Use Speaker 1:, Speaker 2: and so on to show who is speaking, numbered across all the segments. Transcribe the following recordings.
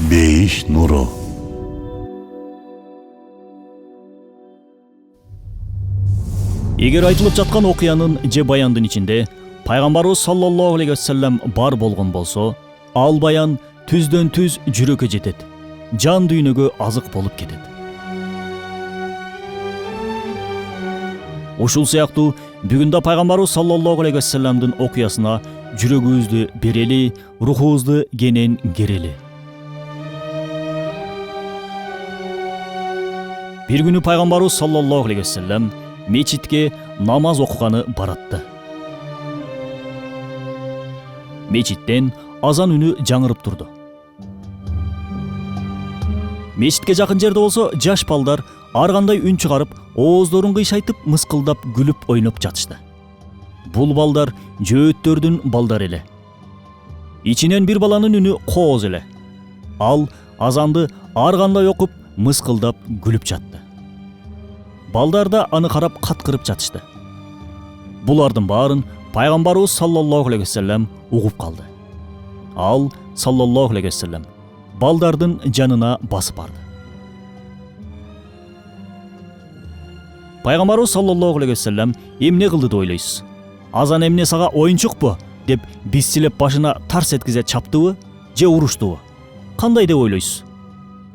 Speaker 1: Бейиш нуру.
Speaker 2: Эгер айтылып жаткан окуянын же баяндын ичинде пайгамбарыбыз саллаллаху алейхи вассалам бар болгон болсо, ал баян түздөн түз жүрөккө жетет, жан дүйнөгө азык болуп кетет. Ушул сыяктуу бүгүндө пайгамбарыбыз саллаллаху алейхи вассаламдын окуясына жүрөгүбүздү берели, рухубузду кенен керели. Бир күнү пайгамбарыбыз саллаллаху алейхи вассалам мечитке намаз окуганы баратты. Мечиттен азан үнү жаңырып турду. Мечитке жакын жерде болсо жаш балдар ар кандай үн чыгарып, ооздорун кыйшайтып, мыскылдап, күлүп, ойноп жатышты. Бул балдар жөөттөрдүн балдары эле. Ичинен бир баланын үнү кооз эле. Ал азанды ар кандай окуп, мыскылдап, күлүп жатты. Балдар да аны карап каткырып жатышты. Булардын баарын пайгамбарыбыз саллаллаху алейхи вассалам угуп калды. Ал саллаллаху алейхи вассалам балдардын жанына басып барды. Пайгамбарыбыз саллаллаху алейхи вассалам эмне кылды деп ойлойсуз? Азан эмне сага оюнчукпу деп бисчилеп башына тарс эткизе чаптыбы же уруштубу? Кандай деп ойлойсуз?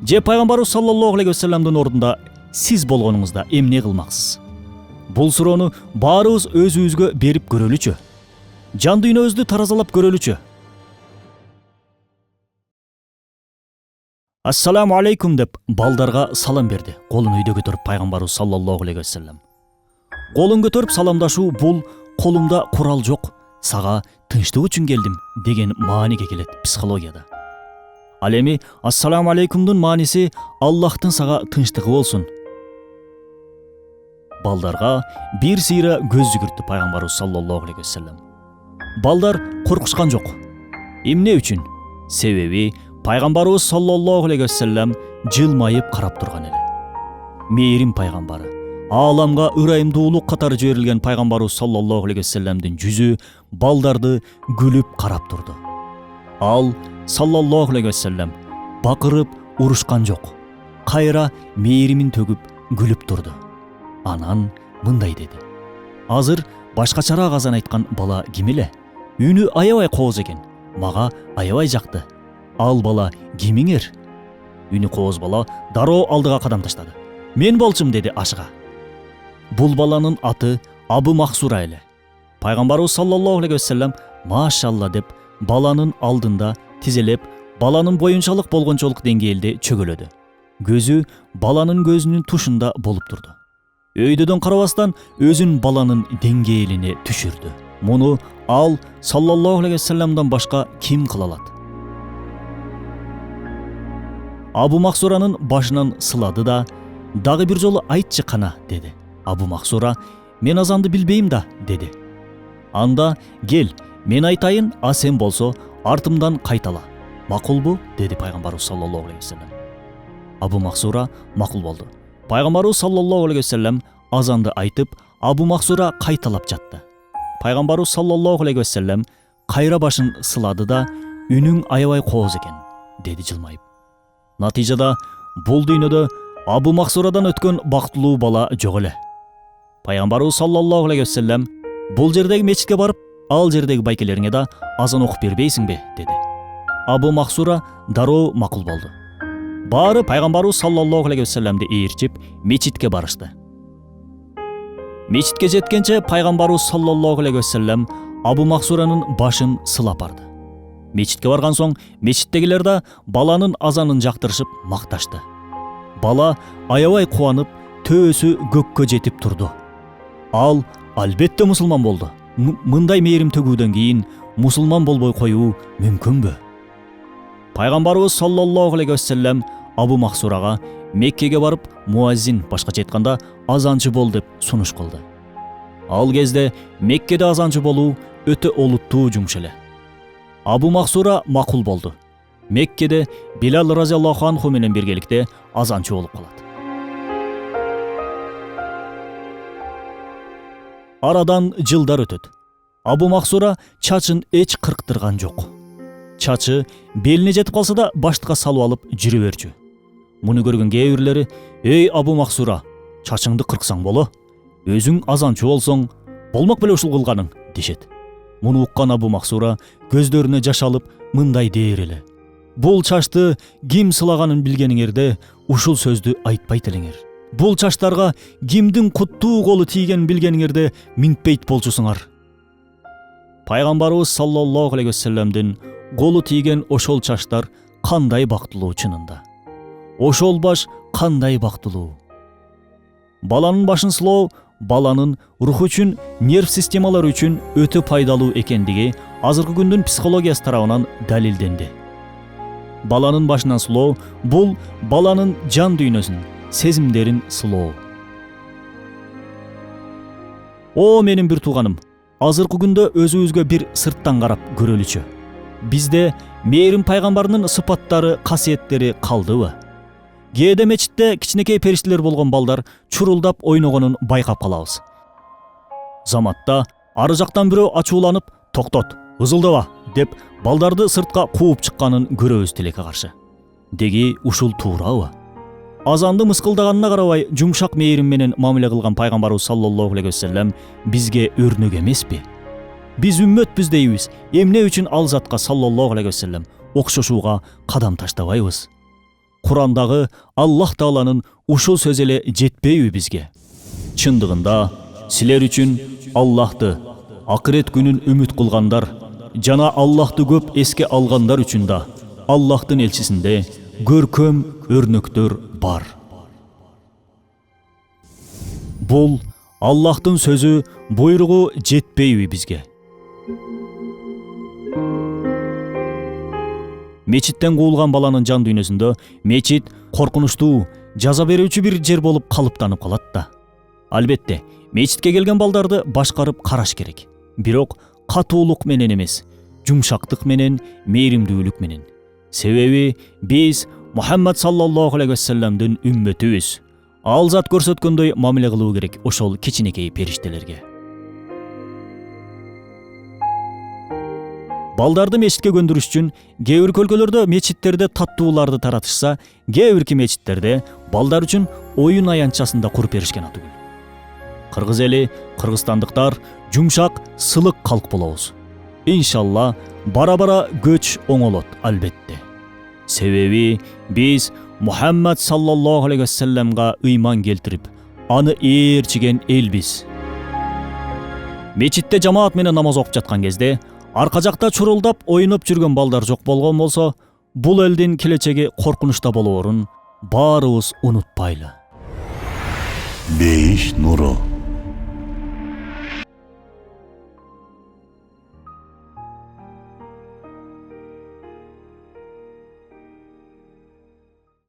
Speaker 2: Же пайгамбарыбыз саллаллаху алейхи вассаламдын ордунда сиз болгонуңузда эмне кылмаксыз? Бул суроону баарыбыз өзүбүзгө берип көрөлүчү. Жан дүйнөбүздү таразалап көрөлүчү. Ассаламу алейкум деп балдарга салам берди. Колун үйдө көтөрүп пайгамбарыбыз саллаллаху алейхи вассалам. Колун көтөрүп саламдашуу бул колумда курал жок, сага тынчтык үчүн келдим деген мааниге келет психологияда. Ал эми ассаламу алейкумдун мааниси Аллахтын сага тынчтыгы болсун. Балдарга бир сыйра көз жүгүрттү пайгамбарыбыз саллаллаху алейхи вассалам. Балдар коркушкан жок. Эмне үчүн? Себеби пайгамбарыбыз саллаллаху алейхи вассалам жылмайып карап турган эле. Мээрим пайгамбары, ааламга ырайымдуулук катары жиберилген пайгамбарыбыз саллаллаху алейхи вассаламдын жүзү балдарды күлүп карап турду. Ал саллаллаху алейхи вассалам бакырып урушкан жок. Кайра мээримин төгүп күлүп турду. Анан мындай деди: азыр башкачараак азан айткан бала ким эле? Үнү аябай кооз экен. Мага аябай жакты. Ал бала кимиңер? Үнү кооз бала дароо алдыга кадам таштады. Мен болчум, деди ашыга. Бул баланын аты Абу Махсура эле. Пайгамбарыбыз саллаллаху алейхи вассалам машалла деп баланын алдында тизелеп, баланын боюнчалык болгончолук деңгээлде чөгөлөдү. Көзү баланын көзүнүн тушунда болуп турду. Өйдөдөн карабастан өзүн баланын деңгээлине түшүрдү. Муну ал саллаллаху алейхи вассаламдан башка ким кыла алат? Абу Махсуранын башынан сылады да: дагы бир жолу айтчы кана, деди. Абу Махсура: мен азанды билбейм да, деди. Анда кел, мен айтайын, а сен болсо артымдан кайтала. Макулбу? Деди пайгамбарыбыз саллаллаху алейхи вассалам. Абу Махсура макул болду. Пайгамбарыбыз саллаллаху алейхи вассалам азанды айтып, Абу Махсура кайталап жатты. Пайгамбарыбыз саллаллаху алейхи вассалам кайра башын сылады да: үнүң аябай кооз экен, деди жылмайып. Натыйжада бул дүйнөдө Абу Махсурадан өткөн бактылуу бала жок эле. Пайгамбарыбыз саллаллаху алейхи вассалам: бул жердеги мечитке барып, ал жердеги байкелериңе да азан окуп бербейсиңби, деди. Абу Махсура дароо макул болду. Баары пайгамбарыбыз саллаллаху алейхи вассаламды ээрчип мечитке барышты. Мечитке жеткенче пайгамбарыбыз саллаллаху алейхи вассалам Абу Махсуранын башын сылап барды. Мечитке барган соң мечиттегилер да баланын азанын жактырышып макташты. Бала аябай кубанып, төбөсү көккө жетип турду. Ал албетте мусулман болду. Мындай мээрим төгүүдөн кийин мусулман болбой коюу мүмкүнбү? Пайгамбарыбыз саллаллаху алейхи вассалам Абу Махсурага Меккеге барып муаззин, башкача айтканда азанчы бол деп сунуш кылды. Ал кезде Меккеде азанчы болуу өтө олуттуу жумуш эле. Абу Махсура макул болду. Меккеде Билал разияллаху анху менен биргеликте азанчы болуп калат. Арадан жылдар өтөт. Абу Махсура чачын эч кырктырган жок. чачы белине жетип калса да баштыкка салып алып жүрө берчү. Муну көргөн кээ бирлери: "Эй Абу Максура, чачыңды кырксаң боло. Өзүң азанчы болсоң, болмок беле ушул кылганың" дешет. Муну уккан Абу Максура көздөрүнө жаш алып мындай дээр эле: "Бул чачты ким сылаганын билгениңерде ушул сөздү айтпайт элеңер. Бул чачтарга кимдин куттуу колу тийгенин билгениңерде минтпейт болчусуңар." Пайгамбарыбыз саллаллаху алейхи вассаламдын колу тийген ошол чачтар кандай бактылуу чынында. Ошол баш кандай бактылуу. Баланын башын сылоо баланын руху үчүн, нерв системалары үчүн өтө пайдалуу экендиги азыркы күндүн психологиясы тарабынан далилденди. Баланын башынан сылоо бул баланын жан дүйнөсүн, сезимдерин сылоо. О менин бир тууганым, азыркы күндө өзүбүзгө бир сырттан карап көрөлүчү. Бизде мээрим пайгамбардын сыпаттары, касиеттери калдыбы? Кээде мечитте кичинекей периштелер болгон балдар чурулдап ойногонун байкап калабыз. Заматта ары жактан бирөө ачууланып: "Токтот, ызылдаба" деп балдарды сыртка кууп чыкканын көрөбүз тилекке каршы. Деги ушул туурабы? Азанды мыскылдаганына карабай жумшак мээрим менен мамиле кылган пайгамбарыбыз саллаллаху алейхи вассалам бизге өрнөк эмеспи? Биз үммөтпүз дейбиз. Эмне үчүн ал затка саллаллаху алейхи вассалам окшошууга кадам таштабайбыз? Курандагы Аллах Тааланын ушул сөзү эле жетпейби бизге? Чындыгында силер үчүн Аллахты, акырет күнүн үмүт кылгандар жана Аллахты көп эске алгандар үчүн да Аллахтын элчисинде көркөм өрнөктөр бар. Бул Аллахтын сөзү, буйругу жетпейби бизге? Мечиттен куулган баланын жан дүйнөсүндө мечит коркунучтуу, жаза берүүчү бир жер болуп калыптанып калат да. Албетте, мечитке келген балдарды башкарып караш керек. Бирок катуулук менен эмес, жумшактык менен, мээримдүүлүк менен. Себеби биз Мухаммад саллаллаху алейхи вассаламдын үммөтүбүз. Ал зат көрсөткөндөй мамиле кылуу керек ошол кичинекей периштелерге. Балдарды мечитке көндүрүш үчүн кээ бир өлкөлөрдө мечиттерде таттууларды таратышса, кээ бирки мечиттерде балдар үчүн оюн аянтчасын да куруп беришкен атүгүл. Кыргыз эли, кыргызстандыктар жумшак, сылык калк болобуз. Иншалла, бара-бара көч оңолот албетте. Себеби биз Мухаммад саллаллаху алейхи вассаламга ыйман келтирип, аны ээрчиген элбиз. Мечитте жамаат менен намаз окуп жаткан кезде арка жакта чурулдап ойноп жүргөн балдар жок болгон болсо, бул элдин келечеги коркунучта болоорун баарыбыз унутпайлы.
Speaker 1: Бейиш нуру.